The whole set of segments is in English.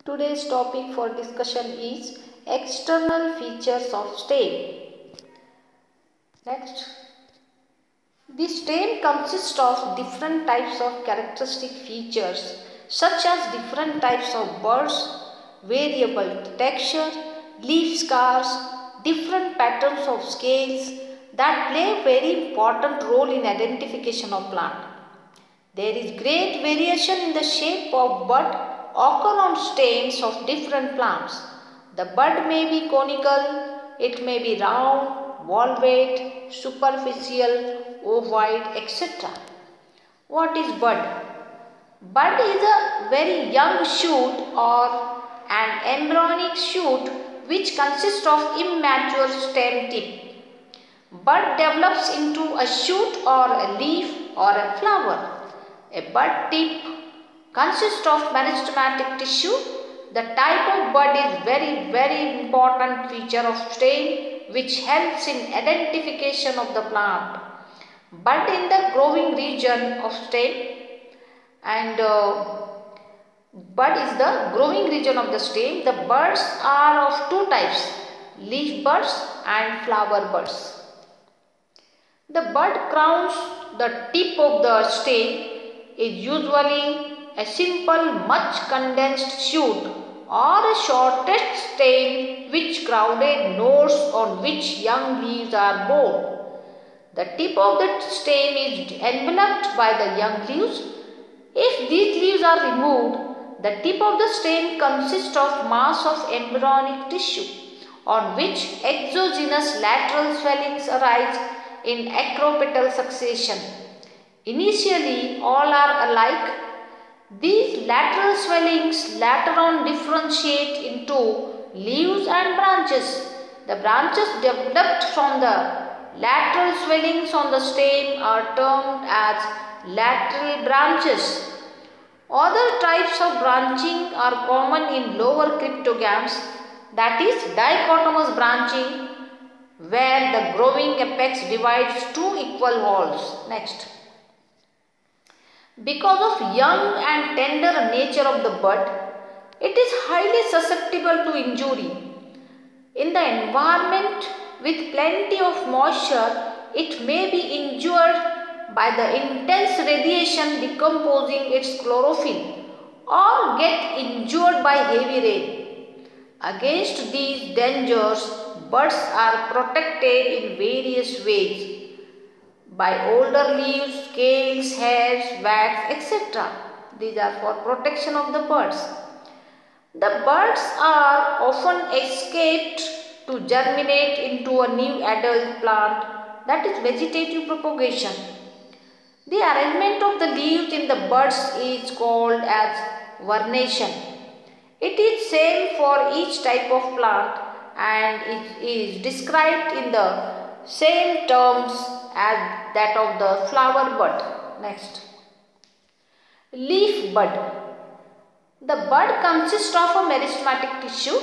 Today's topic for discussion is external features of stem. Next, the stem consists of different types of characteristic features such as different types of buds, variable texture, leaf scars, different patterns of scales that play a very important role in identification of plant. There is great variation in the shape of bud occur on stems of different plants. The bud may be conical, it may be round, valvate, superficial, ovoid, etc. What is bud? Bud is a very young shoot or an embryonic shoot which consists of immature stem tip. Bud develops into a shoot or a leaf or a flower. A bud tip consists of meristematic tissue. The type of bud is very important feature of stem which helps in identification of the plant. Bud in the growing region of stem and bud is the growing region of the stem. The buds are of two types, leaf buds and flower buds. The bud crowns the tip of the stem is usually a simple much condensed shoot or a shortest stem with crowded nodes on which young leaves are borne. The tip of the stem is enveloped by the young leaves. If these leaves are removed, the tip of the stem consists of mass of embryonic tissue on which exogenous lateral swellings arise in acropetal succession. Initially, all are alike. These lateral swellings later on differentiate into leaves and branches. The branches developed from the lateral swellings on the stem are termed as lateral branches. Other types of branching are common in lower cryptogams, that is dichotomous branching, where the growing apex divides two equal whorls. Next. Because of young and tender nature of the bud, it is highly susceptible to injury. In the environment with plenty of moisture, it may be injured by the intense radiation decomposing its chlorophyll or get injured by heavy rain. Against these dangers, buds are protected in various ways by older leaves, scales, hairs, wax, etc. These are for protection of the buds. The buds are often escaped to germinate into a new adult plant, that is vegetative propagation. The arrangement of the leaves in the buds is called as vernation. It is same for each type of plant and it is described in the same terms as that of the flower bud. Next. Leaf bud. The bud consists of a meristematic tissue.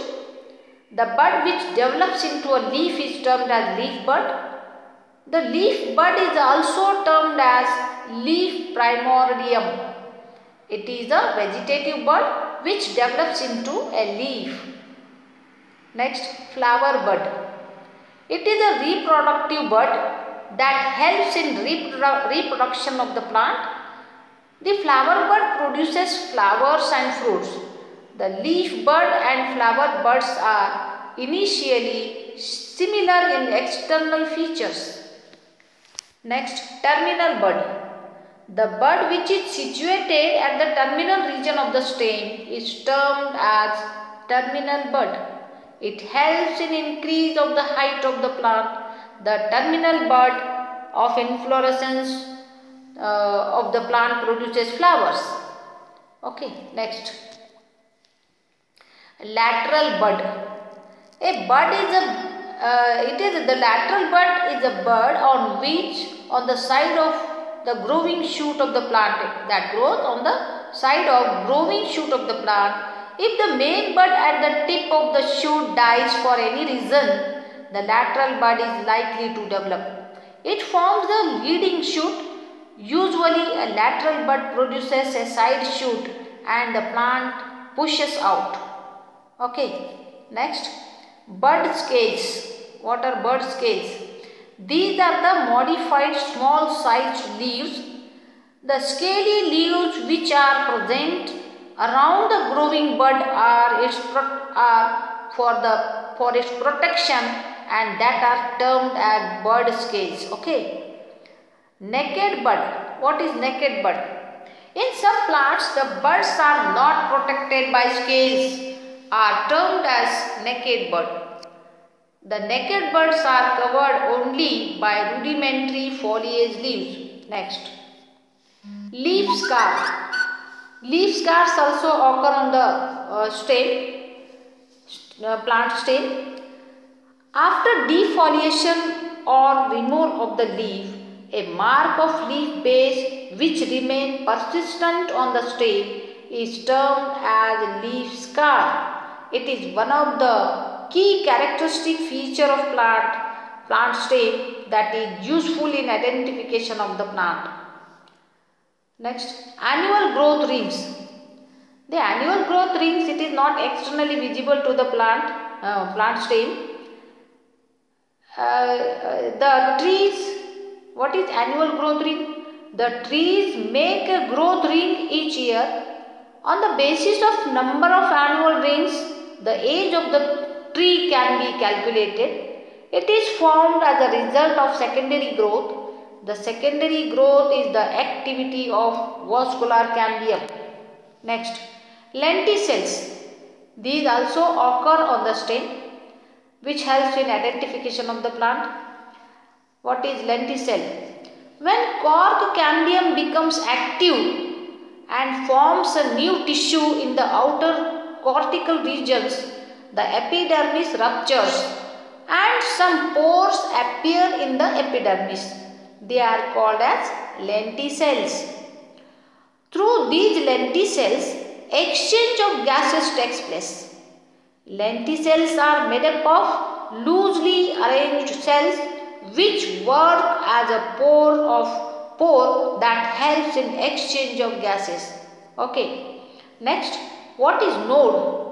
The bud which develops into a leaf is termed as leaf bud. The leaf bud is also termed as leaf primordium. It is a vegetative bud which develops into a leaf. Next, flower bud. It is a reproductive bud that helps in reproduction of the plant. The flower bud produces flowers and fruits. The leaf bud and flower buds are initially similar in external features. Next, terminal bud. The bud which is situated at the terminal region of the stem is termed as terminal bud. It helps in increase of the height of the plant. The terminal bud of inflorescence of the plant produces flowers. Okay, next. Lateral bud. A bud is the lateral bud is a bud on which on the side of the growing shoot of the plant that grows on the side of growing shoot of the plant. If the main bud at the tip of the shoot dies for any reason, the lateral bud is likely to develop. It forms the leading shoot. Usually a lateral bud produces a side shoot and the plant pushes out. Okay. Next, bud scales. What are bud scales? These are the modified small sized leaves. The scaly leaves which are present around the growing bud are for its protection, and that are termed as bud scales. Okay. Naked bud. What is naked bud? In some plants, the buds are not protected by scales, are termed as naked bud. The naked buds are covered only by rudimentary foliage leaves. Next, leaf scar. Leaf scars also occur on the plant stem. After defoliation or removal of the leaf, a mark of leaf base which remains persistent on the stem is termed as leaf scar. It is one of the key characteristic feature of plant stem that is useful in identification of the plant. Next, annual growth rings. The annual growth rings, it is not externally visible to the plant stem. The trees, what is annual growth ring? The trees make a growth ring each year. On the basis of number of annual rings, the age of the tree can be calculated. It is formed as a result of secondary growth. The secondary growth is the activity of vascular cambium. Next, lenticels. These also occur on the stem, which helps in identification of the plant. What is lenticel? When cork cambium becomes active and forms a new tissue in the outer cortical regions, the epidermis ruptures and some pores appear in the epidermis. They are called as lenticels. Through these lenticels, exchange of gases takes place. Lenticels are made up of loosely arranged cells which work as a pore that helps in exchange of gases. Okay. Next, what is node?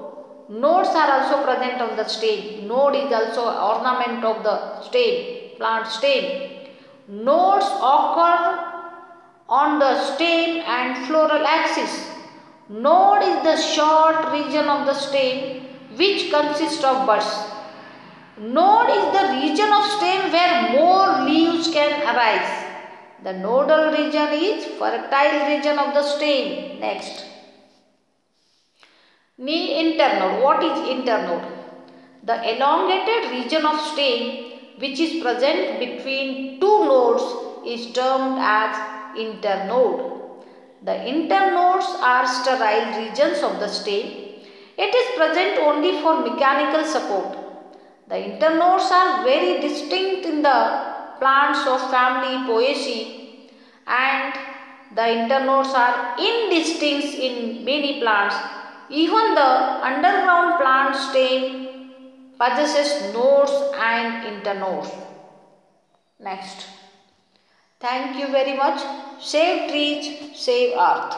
Nodes are also present on the stem. Node is also ornament of the stem, plant stem. Nodes occur on the stem and floral axis. Node is the short region of the stem which consists of buds. Node is the region of stem where more leaves can arise. The nodal region is fertile region of the stem. Next, internode. What is internode? The elongated region of stem which is present between two nodes is termed as internode. The internodes are sterile regions of the stem. It is present only for mechanical support. The internodes are very distinct in the plants of family Poaceae, and the internodes are indistinct in many plants. Even the underground plant stem possesses nodes and internodes. Next. Thank you very much. Save trees, save earth.